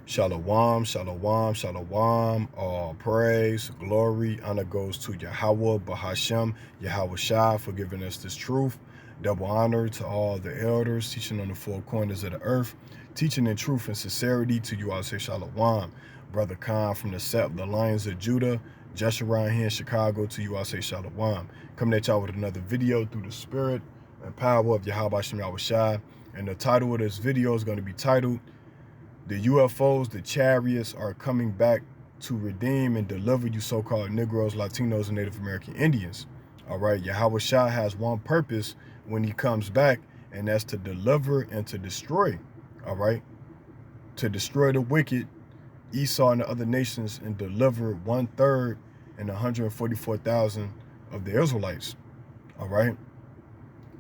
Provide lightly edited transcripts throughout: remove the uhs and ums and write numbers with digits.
Shalom, shalom, shalom. All praise, glory, honor goes to Yahweh, Bahashem, Yahweh Shai for giving us this truth. Double honor to all the elders teaching on the four corners of the earth, teaching in truth and sincerity to you. I say shalom. Brother Khan from the Sept, the Lions of Judah, just around here in Chicago, to you I say shalom. Coming at y'all with another video through the spirit and power of Yahweh Hashem Yahweh Shai. And the title of this video is going to be titled, "The UFOs, the Chariots, are coming back to redeem and deliver you so-called Negroes, Latinos, and Native American Indians." All right, Yahweh Shah has one purpose when he comes back, and that's to deliver and to destroy. All right, to destroy the wicked, Esau and the other nations, and deliver 1/3 and 144,000 of the Israelites. All right,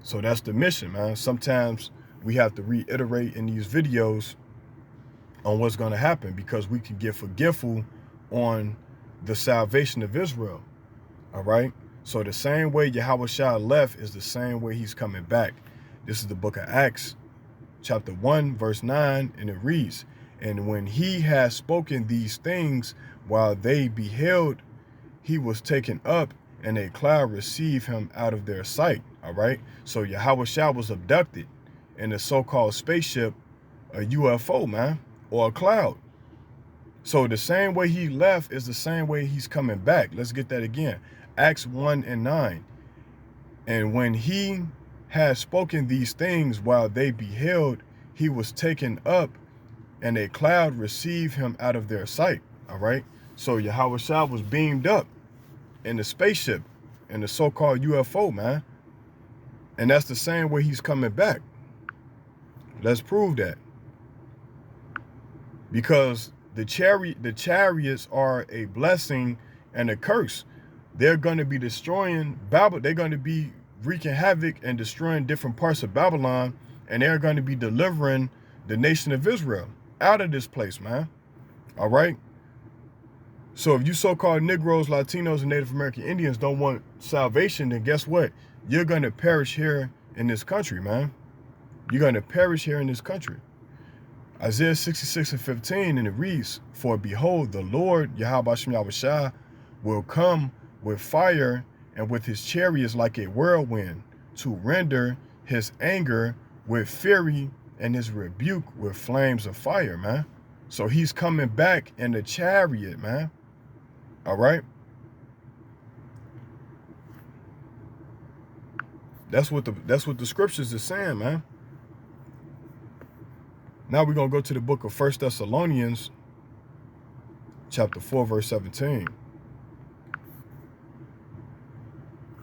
so that's the mission, man. Sometimes we have to reiterate in these videos on what's going to happen, because we can get forgetful on the salvation of Israel. All right, so the same way Yahweh Shah left is the same way he's coming back. This is the book of Acts chapter 1 verse 9, and it reads, "And when he had spoken these things, while they beheld, he was taken up, and a cloud received him out of their sight." All right, so Yahweh Shah was abducted in a so-called spaceship, a UFO, man, or a cloud. So the same way he left is the same way he's coming back. Let's get that again. Acts 1 and 9. "And when he had spoken these things, while they beheld, he was taken up, and a cloud received him out of their sight." All right. So Yahweh Shah was beamed up in the spaceship, in the so-called UFO, man. And that's the same way he's coming back. Let's prove that. Because the chariots are a blessing and a curse. They're going to be destroying Babylon. They're going to be wreaking havoc and destroying different parts of Babylon, and they're going to be delivering the nation of Israel out of this place, man. All right. So if you so-called Negroes, Latinos, and Native American Indians don't want salvation, then guess what? You're going to perish here in this country, man. You're going to perish here in this country. Isaiah 66 and 15, and it reads, "For behold, the Lord, Yahweh Hashem Yahweh Shai, will come with fire and with his chariots like a whirlwind, to render his anger with fury and his rebuke with flames of fire," man. So he's coming back in the chariot, man. All right. That's what the scriptures is saying, man. Now we're going to go to the book of 1 Thessalonians chapter 4 verse 17.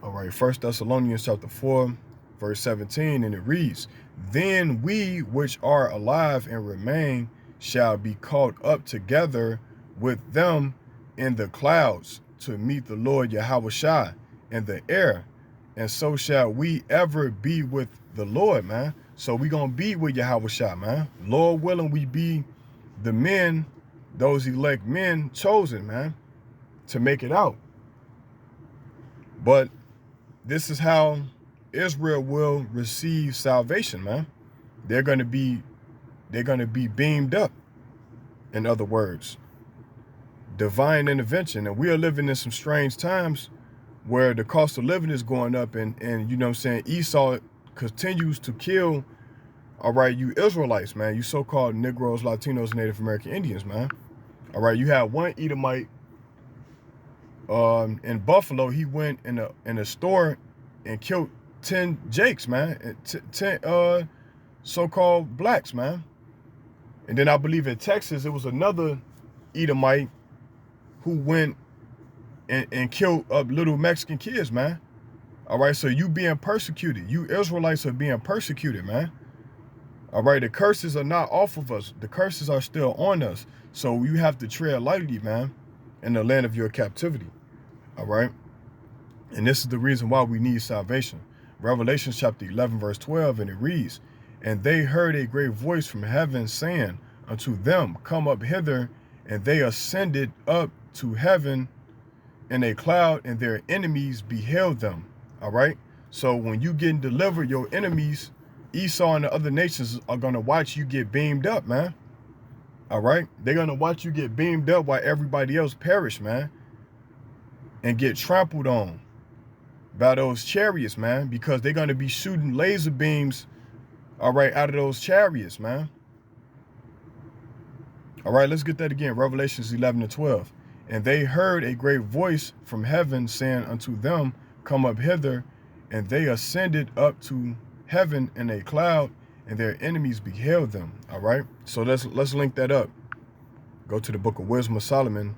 All right, 1 Thessalonians chapter 4 verse 17, and it reads, "Then we which are alive and remain shall be caught up together with them in the clouds to meet the Lord Yahweh Shai in the air, and so shall we ever be with the Lord," man. So we gonna be with Yahweh Shai, man. Lord willing, we be the men, those elect men chosen, man, to make it out. But this is how Israel will receive salvation, man. They're gonna be beamed up. In other words, divine intervention. And we are living in some strange times where the cost of living is going up, and you know what I'm saying, Esau continues to kill, all right, you Israelites, man, you so-called Negroes, Latinos, and Native American Indians, man. All right, you have one Edomite in Buffalo. He went in a store and killed 10 Jakes, man, 10 so-called blacks, man. And then I believe in Texas, it was another Edomite who went and killed little Mexican kids, man. All right, so you being persecuted. You Israelites are being persecuted, man. All right, the curses are not off of us. The curses are still on us. So you have to tread lightly, man, in the land of your captivity. All right. And this is the reason why we need salvation. Revelation chapter 11, verse 12, and it reads, "And they heard a great voice from heaven saying unto them, Come up hither. And they ascended up to heaven in a cloud, and their enemies beheld them." All right. So when you getting delivered, your enemies, Esau and the other nations, are going to watch you get beamed up, man. All right? They're going to watch you get beamed up while everybody else perish, man, and get trampled on by those chariots, man, because they're going to be shooting laser beams, all right, out of those chariots, man. All right, let's get that again. Revelations 11:12. And they heard a great voice from heaven saying unto them, come up hither. And they ascended up to heaven in a cloud, and their enemies beheld them. All right, so let's link that up. Go to the book of Wisdom of Solomon.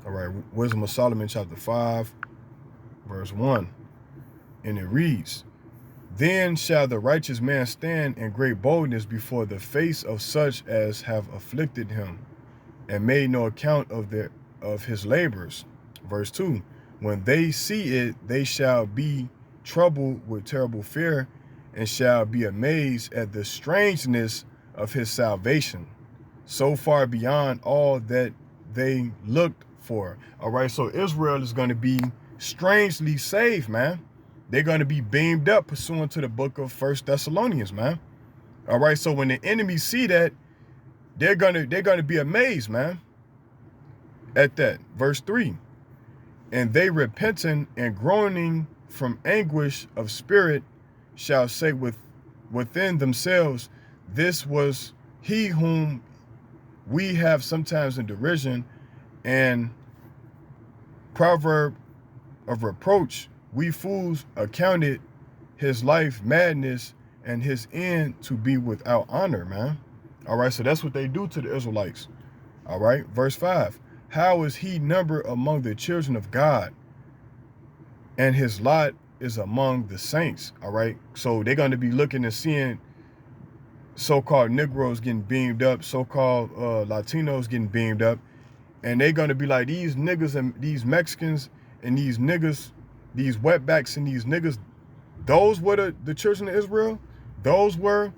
All right, Wisdom of Solomon, chapter 5, verse 1. And it reads, then shall the righteous man stand in great boldness before the face of such as have afflicted him, and made no account of his labors. Verse 2, when they see it, they shall be troubled with terrible fear, and shall be amazed at the strangeness of his salvation, so far beyond all that they looked for. All right, so Israel is going to be strangely saved, man. They're going to be beamed up pursuant to the book of 1 Thessalonians, man. All right, so when the enemies see that, they're gonna be amazed, man, at that. Verse 3, and they repenting and groaning from anguish of spirit shall say within themselves, this was he whom we have sometimes in derision and proverb of reproach, we fools accounted his life madness and his end to be without honor, man. All right, so that's what they do to the Israelites. All right, verse 5, how is he numbered among the children of God, and his lot is among the saints. All right, so they're going to be looking and seeing so-called Negroes getting beamed up, so-called Latinos getting beamed up, and they're going to be like, these niggas and these Mexicans and these niggas, these wetbacks and these niggas, those were the children of Israel? Those were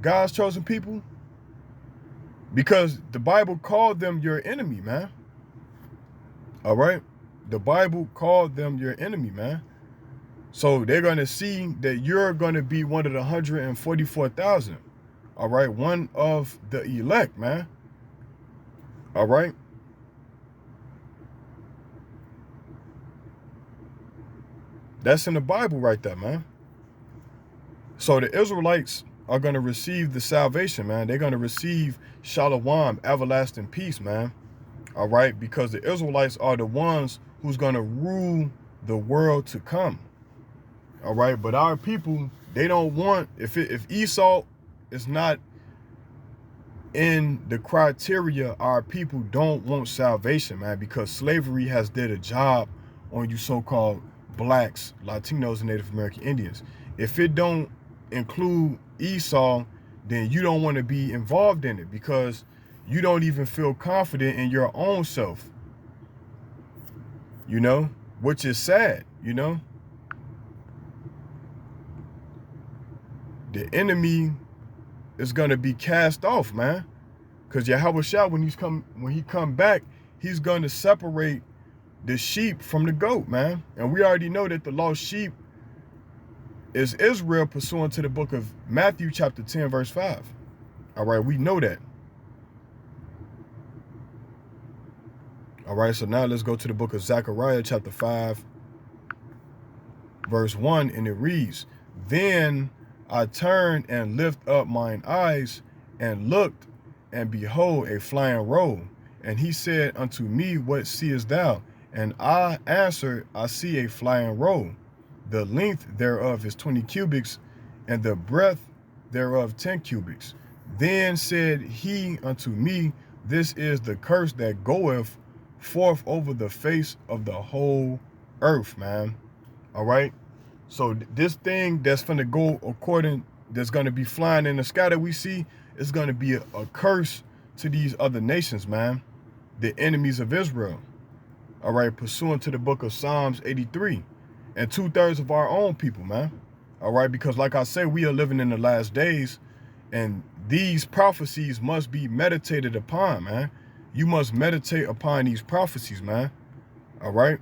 God's chosen people? Because the Bible called them your enemy, man. All right? The Bible called them your enemy, man. So they're going to see that you're going to be one of the 144,000. All right? One of the elect, man. All right? That's in the Bible right there, man. So the Israelites are going to receive the salvation, man. They're going to receive shalom, everlasting peace, man. All right? Because the Israelites are the ones who's going to rule the world to come. All right? But our people, they don't want, if Esau is not in the criteria, our people don't want salvation, man, because slavery has did a job on you so-called blacks, Latinos, and Native American Indians. If it don't include Esau, then you don't want to be involved in it because you don't even feel confident in your own self, you know, which is sad, you know. The enemy is going to be cast off, man, because Yahweh Shah, when he come back, he's going to separate the sheep from the goat, man. And we already know that the lost sheep is Israel pursuant to the book of Matthew chapter 10 verse 5. All right, we know that. All right, so now let's go to the book of Zechariah chapter 5 verse 1, and it reads, then I turned and lift up mine eyes and looked, and behold, a flying roll. And he said unto me, what seest thou? And I answered, I see a flying roll. The length thereof is 20 cubits, and the breadth thereof 10 cubits. Then said he unto me, this is the curse that goeth forth over the face of the whole earth, man. All right? So this thing that's going to go according, that's going to be flying in the sky that we see, is going to be a curse to these other nations, man. The enemies of Israel. All right, pursuant to the book of Psalms 83. And 2/3 of our own people, man. All right, because like I said, we are living in the last days, and these prophecies must be meditated upon, man. You must meditate upon these prophecies, man. All right.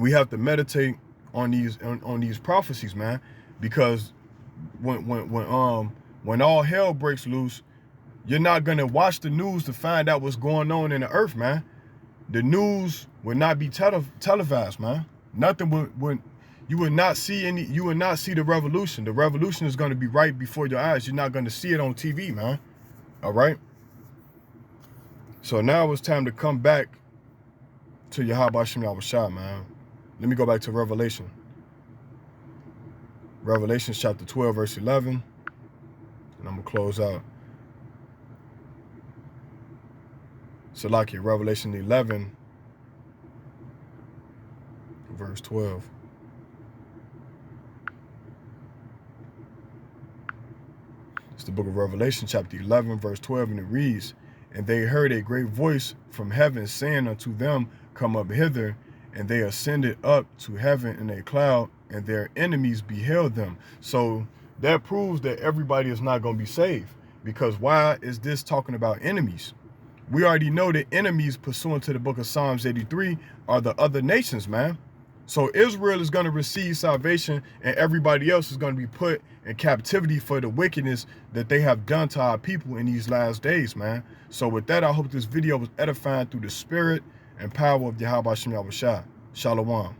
We have to meditate on these prophecies, man, because when all hell breaks loose, you're not gonna watch the news to find out what's going on in the earth, man. The news will not be televised, man. Nothing would you would not see the revolution. The revolution is gonna be right before your eyes. You're not gonna see it on TV, man. All right. So now it's time to come back to Yahweh Shem Yahushua, man. Let me go back to Revelation. Revelation chapter 12, verse 11. And I'm going to close out. Salakia, Revelation 11, verse 12. It's the book of Revelation, chapter 11, verse 12, and it reads, "And they heard a great voice from heaven saying unto them, Come up hither. And they ascended up to heaven in a cloud, and their enemies beheld them." So that proves that everybody is not going to be saved. Because why is this talking about enemies? We already know that enemies, pursuant to the book of Psalms 83, are the other nations, man. So Israel is going to receive salvation, and everybody else is going to be put in captivity for the wickedness that they have done to our people in these last days, man. So with that, I hope this video was edifying through the spirit and power of Yahweh Shem Yahushua. Shalom.